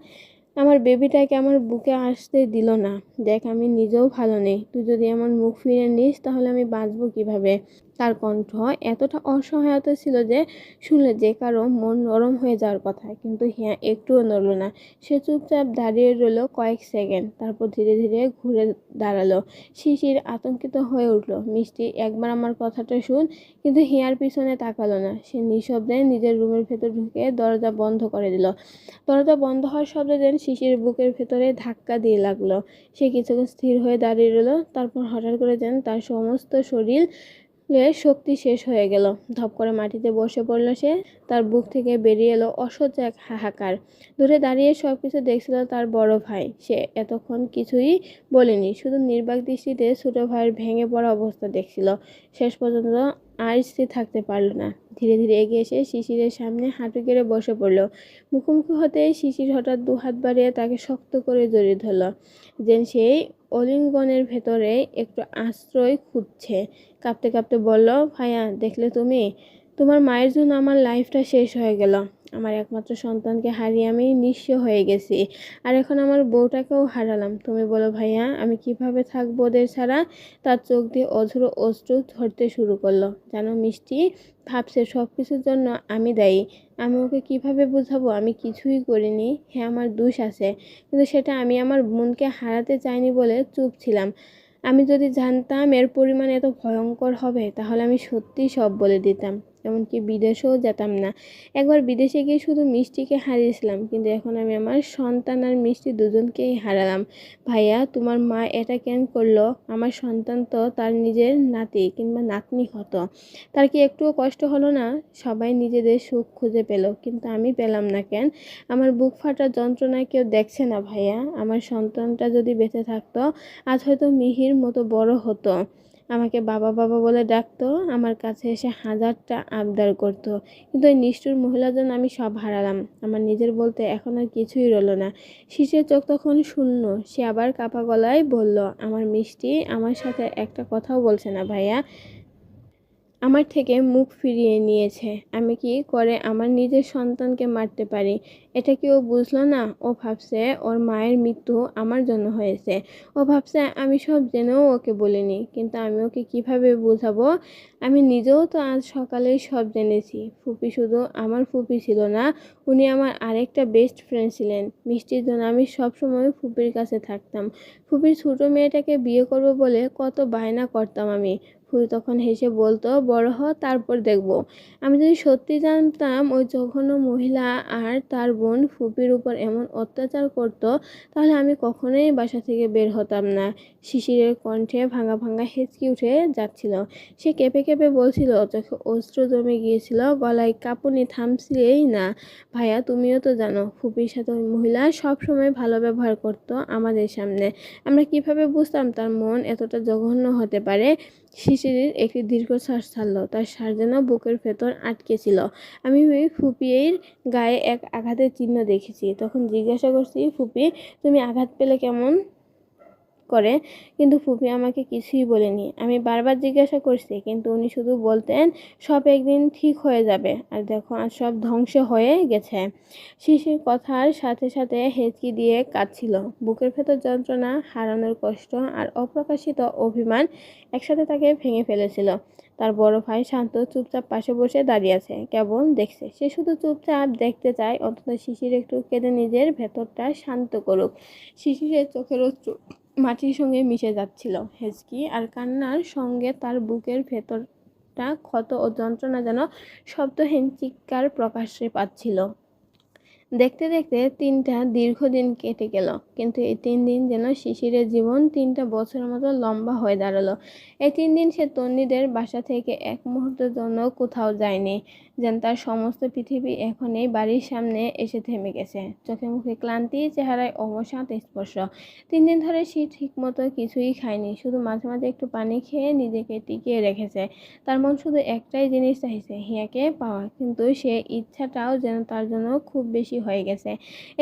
আমার বেবিটাকে আমার বুকে আসতে দিল না। দেখ, আমি নিজেও ভালো নেই। তুই যদি এমন মুখ ফিরে নিস তাহলে আমি বাঁচবো কিভাবে? তার কণ্ঠ এতটা অসহায়তা ছিল যে শুনলে যে কারো মন নরম হয়ে যাওয়ার কথা, কিন্তু হিয়া একটুও নড়ল না। সে চুপচাপ দাঁড়িয়ে রইল কয়েক সেকেন্ড, তারপর ধীরে ধীরে ঘুরে দাঁড়ালো। শিশির আতঙ্কিত হয়ে উঠল, মিষ্টি, একবার আমার কথাটা শুন। কিন্তু হিয়ার পিছনে তাকালো না। সে নিঃশব্দে নিজের রুমের ভেতর ঢুকে দরজা বন্ধ করে দিল। দরজা বন্ধ হওয়ার শব্দে যেন শিশির বুকের ভেতরে ধাক্কা দিয়ে লাগলো। সে কিছুক্ষণ স্থির হয়ে দাঁড়িয়ে রইল, তারপর হঠাৎ করে যেন তার সমস্ত শরীর শক্তি শেষ হয়ে গেল। ধপ করে মাটিতে বসে পড়ল সে। তার বুক থেকে বেরিয়ে এলো অসহ্য এক হাহাকার। দূরে দাঁড়িয়ে সবকিছু দেখছিল তার বড় ভাই। সে এতক্ষণ কিছুই বলেনি, শুধু নির্বাক দৃষ্টিতে ছোট ভাইয়ের ভেঙে পড়া অবস্থা দেখছিল। শেষ পর্যন্ত আর স্থির থাকতে পারল না। ধীরে ধীরে এগিয়ে এসে শিশিরের সামনে হাঁটু গেড়ে বসে পড়ল। মুখোমুখি হতেই শিশির হঠাৎ দুহাত বাড়িয়ে তাকে শক্ত করে জড়িয়ে ধরল, যেন সেই অলিঙ্গনের ভেতরে একটু আশ্রয় খুঁজছে। কাঁপতে কাঁপতে বলল, ভাইয়া, দেখলে তুমি? তোমার মায়ের জন্য আমার লাইফটা শেষ হয়ে গেল। আমার একমাত্র সন্তানকে হারিয়ে আমি নিঃস্ব হয়ে গেছি, আর এখন আমার বউটাকেও হারালাম। তুমি বলো ভাইয়া, আমি কিভাবে থাকবো ওদের ছাড়া? তার চোখ দিয়ে অঝোর অশ্রু ঝরতে শুরু করলো। জানো মিষ্টি, ভাবছে সব কিছুর জন্য আমি দায়ী। আমি ওকে কিভাবে বোঝাবো আমি কিছুই করিনি? হ্যাঁ, আমার দোষ আছে, কিন্তু সেটা আমি আমার বোনকে হারাতে চাইনি বলে চুপ ছিলাম। আমি যদি জানতাম এর পরিমাণ এত ভয়ঙ্কর হবে তাহলে আমি সত্যিই সব বলে দিতাম। এমনকি বিদেশেও যেতাম না। একবার বিদেশে গিয়ে শুধু মিষ্টিকে হারিয়েছিলাম, কিন্তু এখন আমি আমার সন্তান আর মিষ্টি দুজনকেই হারালাম। ভাইয়া, তোমার মা এটা কেন করলো? আমার সন্তান তো তার নিজের নাতি কিংবা নাতনি হতো। তার কি একটুও কষ্ট হলো না? সবাই নিজেদের সুখ খুঁজে পেল, কিন্তু আমি পেলাম না কেন? আমার বুক ফাটার যন্ত্রণা কেউ দেখছে না ভাইয়া? আমার সন্তানটা যদি বেঁচে থাকতো আজ হয়তো মিহির মতো বড় হতো। আমাকে বাবা বাবা বলে ডাকতো, আমার কাছে এসে হাজারটা আবদার করতো। কিন্তু ওই নিষ্ঠুর মহিলার জন্য আমি সব হারালাম। আমার নিজের বলতে এখন আর কিছুই রইলো না। শিশিরের চোখ তখন শূন্য। সে আবার কাপা গলায় বলল, আমার মিষ্টি আমার সাথে একটা কথাও বলছে না ভাইয়া। আমার থেকে মুখ ফিরিয়ে নিয়েছে। আমি কি করে আমার নিজের সন্তানকে মারতে পারি? এটা কি ও বুঝলো না? ও ভাবছে ওর মায়ের মৃত্যু আমার জন্য হয়েছে। ও ভাবছে আমি সব জেনেও ওকে বলিনি। কিন্তু আমি ওকে কিভাবে বোঝাবো? আমি নিজেও তো আজ সকালেই সব জেনেছি। ফুপি শুধু আমার ফুপি ছিল না, উনি আমার আরেকটা বেস্ট ফ্রেন্ড ছিলেন। মিষ্টির জন্য আমি সবসময় ফুপির কাছে থাকতাম। ফুপির ছোট মেয়েটাকে বিয়ে করব বলে কত বায়না করতাম আমি। ফুপি তখন হেসে বলতো, বড় হ, তারপর দেখবো। আমি যদি সত্যি জানতাম ওই জঘন্য মহিলা আর তার বোন ফুপির উপর এমন অত্যাচার করতো, তাহলে আমি কখনোই বাসা থেকে বের হতাম না। শিশিরের কণ্ঠে ভাঙা ভাঙা হেঁচকি উঠে যাচ্ছিল। সে কেঁপে কেঁপে বলছিল, চোখে অশ্রু জমে গিয়েছিল, গলায় কাঁপুনি থামছিলেই না। ভাইয়া, তুমিও তো জানো ফুপির সাথে ওই মহিলা সবসময় ভালো ব্যবহার করতো আমাদের সামনে। আমরা কিভাবে বুঝতাম তার মন এতটা জঘন্য হতে পারে? শিশিরের একটি দীর্ঘশ্বাস ছাড়ল। তার শ্বাস যেন বুকের ভেতর আটকে ছিল। আমি ওই ফুপির গায়ে এক আঘাতের চিহ্ন দেখেছি। তখন জিজ্ঞাসা করছি, ফুপি তুমি আঘাত পেলে কেমন করে? কিন্তু ফুপি আমাকে কিছুই বলেনি। আমি বারবার জিজ্ঞাসা করছি, কিন্তু উনি শুধু বলতেন সব একদিন ঠিক হয়ে যাবে। আর দেখো আজ সব ধ্বংস হয়ে গেছে। শিশির কথার সাথে সাথে হেঁচকি দিয়ে কাঁদছিল। বুকের ভেতর যন্ত্রণা, হারানোর কষ্ট আর অপ্রকাশিত অভিমান একসাথে তাকে ভেঙে ফেলেছিল। তার বড় ভাই শান্ত চুপচাপ পাশে বসে দাঁড়িয়ে আছে, কেবল দেখছে। সে শুধু চুপচাপ দেখতে চায়, অন্তত শিশির একটু কেঁদে নিজের ভেতরটা শান্ত করুক। শিশিরের চোখের মাটির সঙ্গে মিশে যাচ্ছিল। হেঁচকি আর কান্নার সঙ্গে তার বুকের ভেতরটা ক্ষত ও যন্ত্রণা যেন শব্দহীন চিৎকার প্রকাশ্যে পাচ্ছিল। দেখতে দেখতে 3টা দীর্ঘদিন কেটে গেল, কিন্তু এই 3 দিন যেন শিশিরের জীবন 3টা বছরের মতো লম্বা হয়ে দাঁড়ালো। এই 3 দিন সে তন্বীদের বাসা থেকে এক মুহূর্তের জন্য কোথাও যায়নি। যেন তার সমস্ত পৃথিবী এখন এই বাড়ির সামনে এসে থেমে গেছে। চোখে মুখে ক্লান্তি, চেহারায় অবসাদ স্পর্শ। 3 দিন ধরে সে ঠিকমতো কিছুই খায়নি, শুধু মাঝে মাঝে একটু পানি খেয়ে নিজেকে টিকিয়ে রেখেছে। তার মন শুধু একটাই জিনিস চাইছে, হিয়াকে পাওয়া। কিন্তু সে ইচ্ছাটাও যেন তার জন্য খুব বেশি হয়ে গেছে।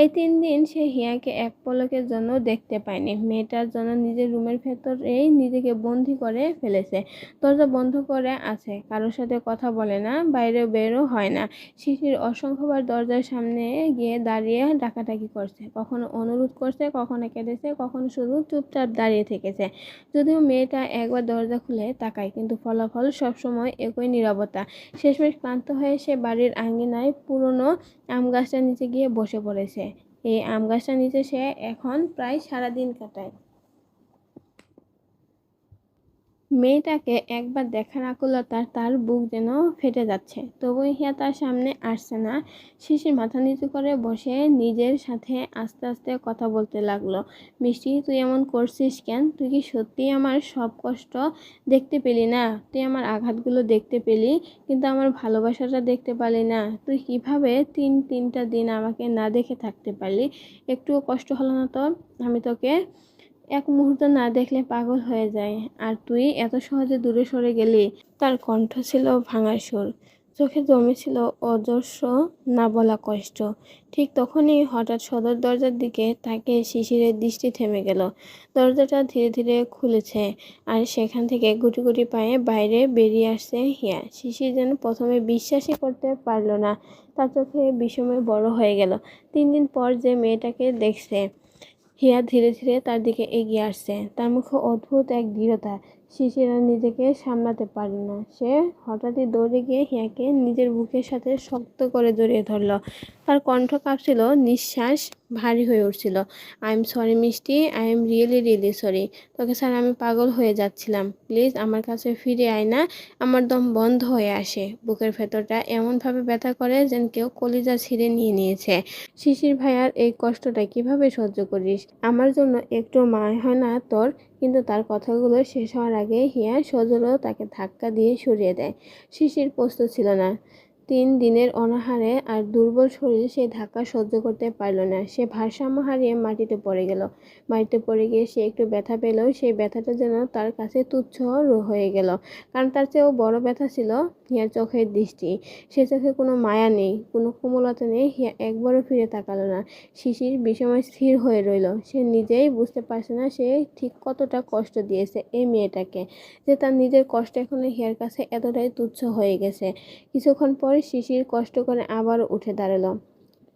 এই 3 দিন সে হিয়াকে এক পলকের জন্য দেখতে পায়নি। মেয়েটার জন্য নিজের রুমের ভেতরেই নিজেকে বন্দি করে ফেলেছে। দরজা বন্ধ করে আছে, কারোর সাথে কথা বলে না, বাইরে বেরও হয় না। শিশির অসংখ্যবার দরজার সামনে গিয়ে দাঁড়িয়ে ডাকাডাকি করছে, কখনো অনুরোধ করছে, কখনো কেঁদেছে, কখনো শুধু চুপচাপ দাঁড়িয়ে থেকেছে। যদিও মেয়েটা একবার দরজা খুলে তাকায়, কিন্তু ফলাফল সবসময় একই নীরবতা। শেষমেশ ক্লান্ত হয়ে সে বাড়ির আঙিনায় পুরনো আম গাছটার নিচে গিয়ে বসে পড়েছে। এই আম গাছটার নিচে সে এখন প্রায় সারাদিন কাটায়। মেয়েটাকে একবার দেখার আকুলতায় তার বুক যেন ফেটে যাচ্ছে। তবু হিয়া তার সামনে আসছে না। শিশির মাথা নিচু করে বসে নিজের সাথে আস্তে আস্তে কথা বলতে লাগলো। মিষ্টি, তুই এমন করছিস কেন? তুই কি সত্যিই আমার সব কষ্ট দেখতে পেলি না? তুই আমার আঘাতগুলো দেখতে পেলি, কিন্তু আমার ভালোবাসাটা দেখতে পারলি না? তুই কিভাবে তিনটা দিন আমাকে না দেখে থাকতে পারলি? একটুও কষ্ট হলো না তোর? আমি তোকে এক মুহূর্ত না দেখলে পাগল হয়ে যায়, আর তুই এত সহজে দূরে সরে গেলি। তার কণ্ঠ ছিল ভাঙা সুর, চোখে জমেছিল অজস্র না বলা কষ্ট। ঠিক তখনই হঠাৎ সদর দরজার দিকে তাকে শিশিরের দৃষ্টি থেমে গেল। দরজাটা ধীরে ধীরে খুলেছে, আর সেখান থেকে গুটি গুটি পায়ে বাইরে বেরিয়ে আসছে হিয়া। শিশির যেন প্রথমে বিশ্বাসই করতে পারল না। তার চোখে বিষময় বড় হয়ে গেল। 3 দিন পর যে মেয়েটাকে দেখছে। হিয়া ধীরে ধীরে তার দিকে এগিয়ে আসছে, তার মুখে অদ্ভুত এক দৃঢ়তা। শিশির আর নিজেকে সামলাতে পারল না। সে হঠাৎই দৌড়ে গিয়ে হিয়াকে নিজের বুকের সাথে শক্ত করে জড়িয়ে ধরল। তার কণ্ঠ কাঁপছিল, নিঃশ্বাস ভারী হয়ে উঠছিল। আই এম সরি মিষ্টি, I am really really sorry. তোকে স্যার আমি পাগল হয়ে যাচ্ছিলাম। প্লিজ আমার কাছে ফিরে আয় না। আমার দম বন্ধ হয়ে আসে। বুকের ভেতরটা এমনভাবে ব্যথা করে যেন কেউ কলিজা ছিঁড়ে নিয়ে নিয়েছে। শিশির ভাইয়ার এই কষ্টটা কিভাবে সহ্য করিস? আমার জন্য একটু মায় হয় না তোর? কিন্তু তার কথাগুলো শেষ হওয়ার আগে হিয়া সজোরে তাকে ধাক্কা দিয়ে সরিয়ে দেয়। শিশির প্রস্তুত ছিল না। দিনের অনাহারে আর দুর্বল শরীর সেই ধাক্কা সহ্য করতে পারল না। সে ভারসাম্য হারিয়ে মাটিতে পড়ে গেল। মাটিতে পড়ে গিয়ে সে একটু ব্যথা পেলেও সেই ব্যথাটা যেন তার কাছে তুচ্ছ হয়ে গেল, কারণ তার চেয়েও বড় ব্যথা ছিল হিয়ার চোখের দৃষ্টি। সে চোখে কোনো মায়া নেই, কোনো কোমলতা নেই। হিয়া একবারও ফিরে তাকালো না। শিশির বিষময় স্থির হয়ে রইল। সে নিজেই বুঝতে পারছে না সে ঠিক কতটা কষ্ট দিয়েছে এই মেয়েটাকে, যে তার নিজের কষ্ট এখন হিয়ার কাছে এতটাই তুচ্ছ হয়ে গেছে। কিছুক্ষণ পর শিশির কষ্ট করে আবারও উঠে দাঁড়ালো।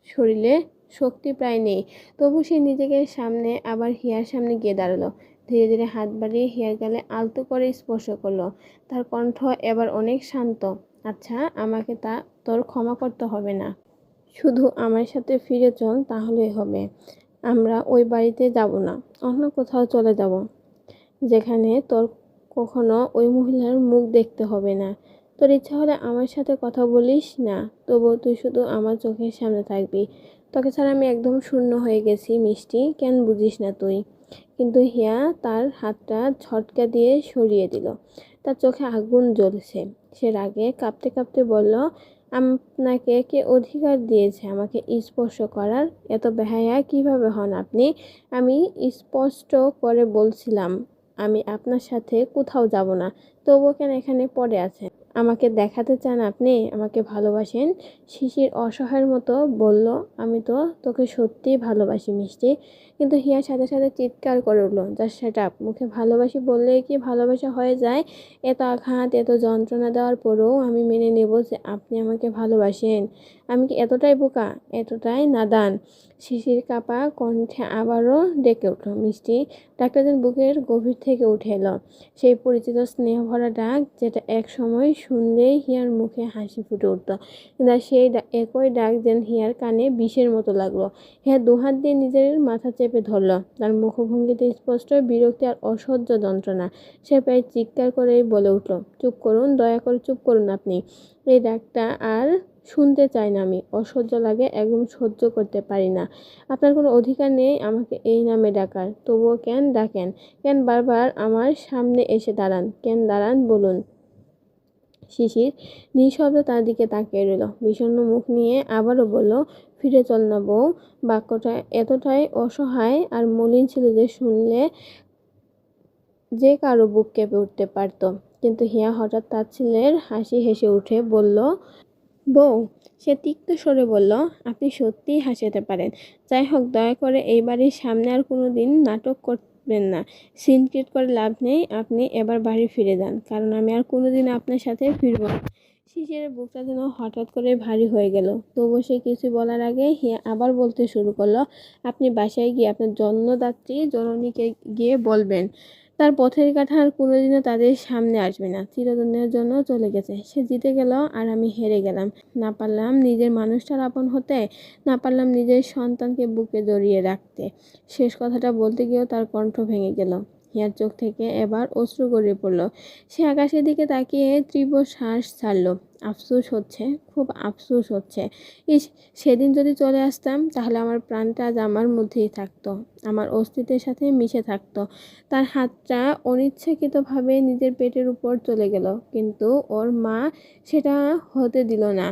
শরীরে শক্তি প্রায় নেই, তবু সে নিজেকে সামনে আবার হিয়ার সামনে গিয়ে দাঁড়ালো। ধীরে ধীরে হাত বাড়িয়ে হিয়ার গালে আলতো করে স্পর্শ করলো। তার কণ্ঠ এবার অনেক শান্ত। আচ্ছা, আমাকে তোর ক্ষমা করতে হবে না, শুধু আমার সাথে ফিরে চল, তাহলেই হবে। আমরা ওই বাড়িতে যাব না, অন্য কোথাও চলে যাব, যেখানে তোর কখনো ওই মহিলার মুখ দেখতে হবে না। তোর ইচ্ছা হলে আমার সাথে কথা বলিস না, তবুও তুই শুধু আমার চোখের সামনে থাকবি। তোকে ছাড়া আমি একদম শূন্য হয়ে গেছি মিষ্টি, কেন বুঝিস না তুই? কিন্তু হিয়া তার হাতটা ঝটকা দিয়ে সরিয়ে দিল। তার চোখে আগুন জ্বলছে। সে রাগে কাঁপতে কাঁপতে বলল, আপনাকে কে অধিকার দিয়েছে আমাকে স্পর্শ করার? এত বেহায়া কিভাবে হন আপনি? আমি স্পষ্ট করে বলছিলাম আমি আপনার সাথে কোথাও যাব না, তবুও কেন এখানে পড়ে আছেন? আমাকে দেখাতে চান আপনি আমাকে ভালোবাসেন? শিশির অসহায়ের মতো বলল, আমি তো তোকে সত্যিই ভালোবাসি মিষ্টি। কিন্তু হিয়ার সাথে সাথে চিৎকার করে উঠল, জাস্ট শাট আপ। মুখে ভালোবাসি বললেই কি ভালোবাসা হয়ে যায়? এত আঘাত, এত যন্ত্রণা দেওয়ার পরেও আমি মেনে নেব যে আপনি আমাকে ভালোবাসেন? আমি কি এতটাই বোকা, এতটাই নাদান? শিশির কাঁপা কণ্ঠে আবারও ডেকে উঠল, মিষ্টি। ডাকটা যেন বুকের গভীর থেকে উঠে এলো। সেই পরিচিত স্নেহ ভরা ডাক, যেটা এক সময় শুনলেই হিয়ার মুখে হাসি ফুটে উঠত। কিন্তু সেই একই ডাক যেন হিয়ার কানে বিষের মতো লাগলো। হিয়া দুহাত দিয়ে নিজের মাথা চেপে ধরল। তার মুখভঙ্গিতে স্পষ্ট বিরক্তি আর অসহ্য যন্ত্রণা। সে প্রায় চিৎকার করেই বলে উঠল, চুপ করুন, দয়া করে চুপ করুন আপনি। এই ডাকটা আর শুনতে চাই না আমি। অসহ্য লাগে, একদম সহ্য করতে পারি না। আপনার কোনো অধিকার নেই আমাকে এই নামে ডাকার, তবুও কেন ডাকেন? কেন বারবার আমার সামনে এসে দাঁড়ান? কেন দাঁড়ান বলুন? শিশির নিঃশব্দে তার দিকে তাকিয়ে রইল। বিষণ্ণ মুখ নিয়ে আবারও বলল, ফিরে চল না বউ। বাক্যটা এতটাই অসহায় আর মলিন ছিল যে শুনলে যে কারো বুক কেঁপে উঠতে পারত। কিন্তু হিয়া হঠাৎ তাচ্ছিল্যের হাসি হেসে উঠে বলল, বউ। সে তিক্ত স্বরে বলল, আপনি সত্যিই হাসাতে পারেন। যাই হোক, দয়া করে এই বাড়ির সামনে আর কোনো দিন নাটক করবেন না। সিন ক্রিয়েট করে লাভ নেই। আপনি এবার বাড়ি ফিরে যান, কারণ আমি আর কোনোদিন আপনার সাথে ফিরব না। শিশিরের বুকটা যেন হঠাৎ করে ভারী হয়ে গেল। তবুও সে কিছু বলার আগে হিয়া আবার বলতে শুরু করলো, আপনি বাসায় গিয়ে আপনার জন্মদাত্রী জননীকে গিয়ে বলবেন তার পথের কাঁটা আর কোনোদিনও তাদের সামনে আসবে না। চিরদিনের জন্য চলে গেছে। সে জিতে গেল আর আমি হেরে গেলাম। না পারলাম নিজের মানুষটার আপন হতে, না পারলাম নিজের সন্তানকে বুকে জড়িয়ে রাখতে। শেষ কথাটা বলতে গিয়েও তার কণ্ঠ ভেঙে গেল। হিয়ার চোখ থেকে এবার অশ্রু গড়িয়ে পড়ল। সে আকাশের দিকে তাকিয়ে তীব্র শ্বাস ছাড়ল। আফসোস হচ্ছে, খুব আফসোস হচ্ছে। ইস, সেদিন যদি চলে আসতাম, তাহলে আমার প্রাণটা আজ আমার মধ্যেই থাকতো, আমার অস্তিত্বের সাথে মিশে থাকতো। তার হাতটা অনিচ্ছাকৃতভাবে নিজের পেটের উপর চলে গেল, কিন্তু ওর মা সেটা হতে দিল না।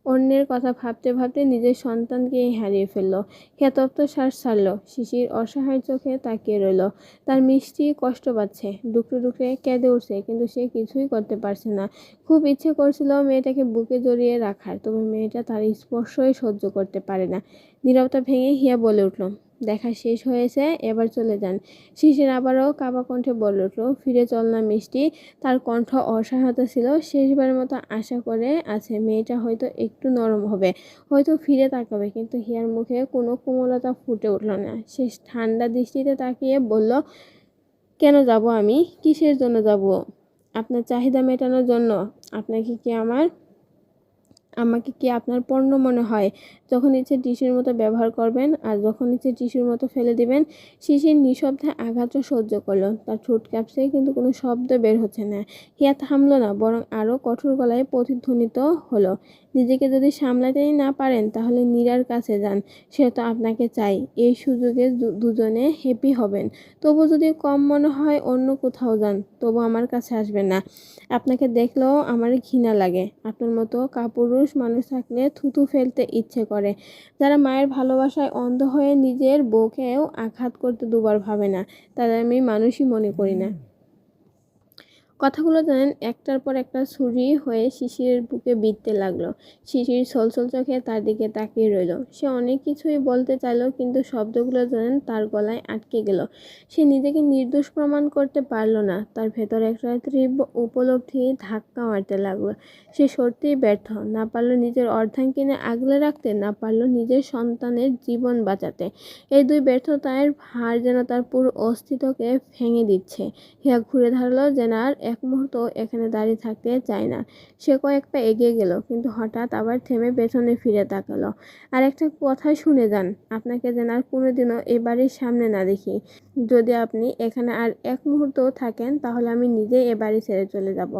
অন্যের কথা ভাবতে ভাবতে নিজের সন্তানকেই হারিয়ে ফেলল। তপ্ত শ্বাস ছাড়ল। শিশির অসহায় চোখে তাকিয়ে রইল। তার মিষ্টি কষ্ট পাচ্ছে, ডুকরে ডুকরে কেঁদে উঠছে, কিন্তু সে কিছুই করতে পারছে না। খুব ইচ্ছে করছিল মেয়েটাকে বুকে জড়িয়ে রাখার, তবে মেয়েটা তার স্পর্শই সহ্য করতে পারে না। নীরবতা ভেঙে হিয়া বলে উঠল, দেখা শেষ হয়েছে, এবার চলে যান। শিশির আবারও কাঁপা কণ্ঠে বলে উঠল, ফিরে চল না মিষ্টি। তার কণ্ঠ অসহায়তা ছিল। শেষবারের মতো আশা করে আছে মেয়েটা হয়তো একটু নরম হবে, হয়তো ফিরে তাকাবে। কিন্তু হিয়ার মুখে কোনো কোমলতা ফুটে উঠল না। সে ঠান্ডা দৃষ্টিতে তাকিয়ে বলল, কেন যাব আমি? কিসের জন্য যাব? আপনার চাহিদা মেটানোর জন্য? আপনাকে কি আমাকে কি আপনার পণ্য মনে হয়? যখন ইচ্ছে টিস্যুর মতো ব্যবহার করবেন, আর যখন ইচ্ছে টিস্যুর মতো ফেলে দিবেন। শিশির নিঃশব্দে আঘাতটা সহ্য করলো। তার ঠোঁট কাঁপছে, কিন্তু কোনো শব্দ বের হচ্ছে না। হিয়া থামলো না, বরং আরও কঠোর গলায় প্রতিধ্বনিত হলো, নিজেকে যদি সামলাতেই না পারেন তাহলে নীরার কাছে যান, সে তো আপনাকে চাই। এই সুযোগে দুজনে হ্যাপি হবেন। তবু যদি কম মনে হয় অন্য কোথাও যান, তবু আমার কাছে আসবেন না। আপনাকে দেখলেও আমার ঘৃণা লাগে। আপনার মতো কাপুরুষ মানুষ থাকলে থুতু ফেলতে ইচ্ছে করে। যারা মায়ের ভালোবাসায় অন্ধ হয়ে নিজের বউকেও আঘাত করতে দুবার ভাবে না, তাদের আমি মানুষই মনে করি না। কথাগুলো যেন একটার পর একটা ছুরি হয়ে শিশিরের বুকে বিঁধতে লাগলো। শিশির ছলছল চোখে তার দিকে তাকিয়ে রইল। সে অনেক কিছুই বলতে চাইল, কিন্তু শব্দগুলো যেন তার গলায় আটকে গেল। সে নিজেকে নির্দোষ প্রমাণ করতে পারল না। তার ভেতর একটা তীব্র উপলব্ধি ধাক্কা মারতে লাগলো। সে সত্যিই ব্যর্থ। না পারল নিজের অর্ধাঙ্গিনী আগলে রাখতে, না পারল নিজের সন্তানের জীবন বাঁচাতে। এই দুই ব্যর্থতার ভার যেন তার পুরো অস্তিত্বকে ভেঙে দিচ্ছে। হিয়া ঘুরে দাঁড়ালো, যেন আর এক মুহূর্ত এখানে দাঁড়িয়ে থাকতে চায় না। সে কয়েক পা এগিয়ে গেল, কিন্তু হঠাৎ আবার থেমে পেছনে ফিরে তাকালো। আর একটা কথা শুনে যান, আপনাকে যেন আর কোনোদিনও এ বাড়ির সামনে না দেখি। যদি আপনি এখানে আর এক মুহূর্তও থাকেন তাহলে আমি নিজেই এ বাড়ি ছেড়ে চলে যাব।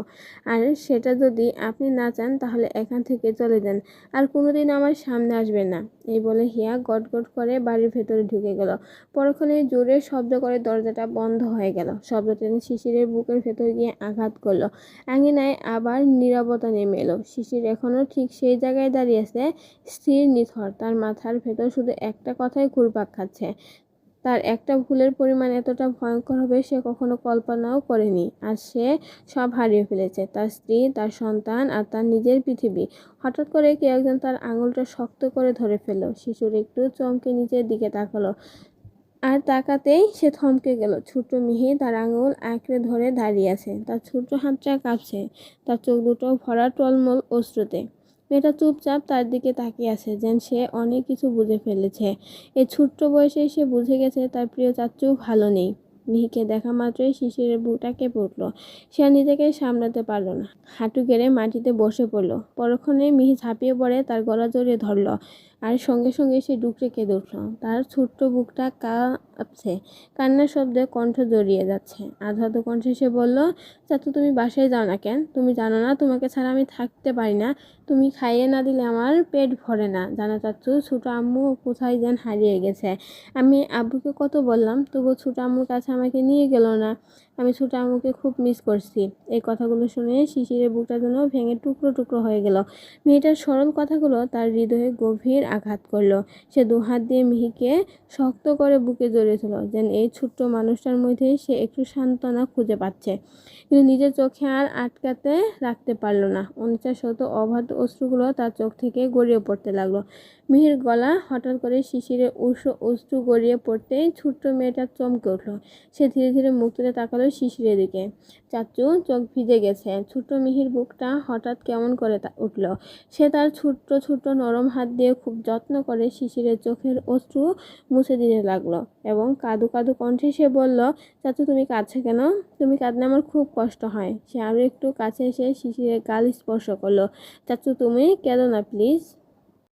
আর সেটা যদি আপনি না চান তাহলে এখান থেকে চলে যান, আর কোনোদিন আমার সামনে আসবেন না। এই বলে হিয়া গটগট করে বাড়ির ভেতরে ঢুকে গেল। পরক্ষণে জোরে শব্দ করে দরজাটা বন্ধ হয়ে গেল। শব্দটা শিশিরের বুকের ভেতর গিয়ে আঘাত করলো। আঙিনায় আবার নীরবতা নেমে এলো। শিশির এখনো ঠিক সেই জায়গায় দাঁড়িয়ে আছে, স্থির নিথর। তার মাথার ভেতর শুধু একটা কথাই ঘুরপাক খাচ্ছে। তার একটা ভুলের পরিমাণ এতটা ভয়ঙ্কর হবে সে কখনো কল্পনাও করেনি। আর সে সব হারিয়ে ফেলেছে, তার স্ত্রী, তার সন্তান আর তার নিজের পৃথিবী। হঠাৎ করে কেউ একজন তার আঙুলটা শক্ত করে ধরে ফেলল। শিশুর একটু চমকে নিচের দিকে তাকালো, আর তাকাতেই সে থমকে গেল। ছোট্ট মিহি তার আঙুল আঁকড়ে ধরে দাঁড়িয়ে আছে। তার ছোট্ট হাতটা কাঁপছে, তার চোখ দুটো ভরা টলমল অশ্রুতে। মেয়েটা চুপচাপ তার দিকে তাকিয়ে আছে, যেন সে অনেক কিছু বুঝে ফেলেছে। এই ছোট্ট বয়সে সে বুঝে গেছে তার প্রিয় চাচু ভালো নেই। মিহিকে দেখা মাত্রই শিশিরের বুকটা কেঁপে উঠল। সে আর নিজেকে সামলাতে পারল না, হাঁটু গেড়ে মাটিতে বসে পড়ল। পরক্ষণে মিহি ঝাঁপিয়ে পড়ে তার গলা জড়িয়ে ধরল, আর সঙ্গে সঙ্গে সে ডুকরে কেঁদে উঠল। তার ছোট্ট বুকটা কাঁপছে, কান্নার শব্দে কণ্ঠ জড়িয়ে যাচ্ছে। আধো আধো কণ্ঠে সে বলল, চাচু তুমি বাসায় যাও না কেন? তুমি জানো না তোমাকে ছাড়া আমি থাকতে পারি না? তুমি খাইয়ে না দিলে আমার পেট ভরে না। জানো চাচু, ছোট আম্মু কোথায় যেন হারিয়ে গেছে। আমি আব্বুকে কত বললাম, তবুও ছোট আম্মুর কাছে আমাকে নিয়ে গেল না। আমি ছোট আম্মুকে খুব মিস করছি। এই কথাগুলো শুনে শিশিরের বুকটা যেন ভেঙে টুকরো টুকরো হয়ে গেল। মেয়েটার সরল কথাগুলো তার হৃদয়ে গভীর আঘাত করলো। সে দুহাত দিয়ে মিহিকে শক্ত করে বুকে জড়িয়ে ধরল, যেন এই ছোট্ট মানুষটার মধ্যেই সে একটু সান্ত্বনা খুঁজে পাচ্ছে। কিন্তু নিজের চোখে আর আটকাতে রাখতে পারল না। অনিচ্ছা শত অবাধ্য অশ্রুগুলো তার চোখ থেকে গড়িয়ে পড়তে লাগলো। মিহির গলা হঠাৎ করে শিশিরের অশ্রু গড়িয়ে পড়তেই ছোট্ট মেয়েটা চমকে উঠল। সে ধীরে ধীরে মুখ তুলে তাকালো শিশিরের দিকে। চাচু, চোখ ভিজে গেছে। ছোট্ট মিহির বুকটা হঠাৎ কেমন করে উঠল। সে তার ছোট্ট ছোট্ট নরম হাত দিয়ে খুব যত্ন করে শিশিরের চোখের অশ্রু মুছে দিতে লাগলো, এবং কাঁদো কাঁদো কণ্ঠে সে বলল, চাচু তুমি কাঁদছো কেন? তুমি কাঁদলে আমার খুব কষ্ট হয়। সে আরও একটু কাছে এসে শিশিরের গাল স্পর্শ করলো। চাচু তুমি কেঁদো না প্লিজ।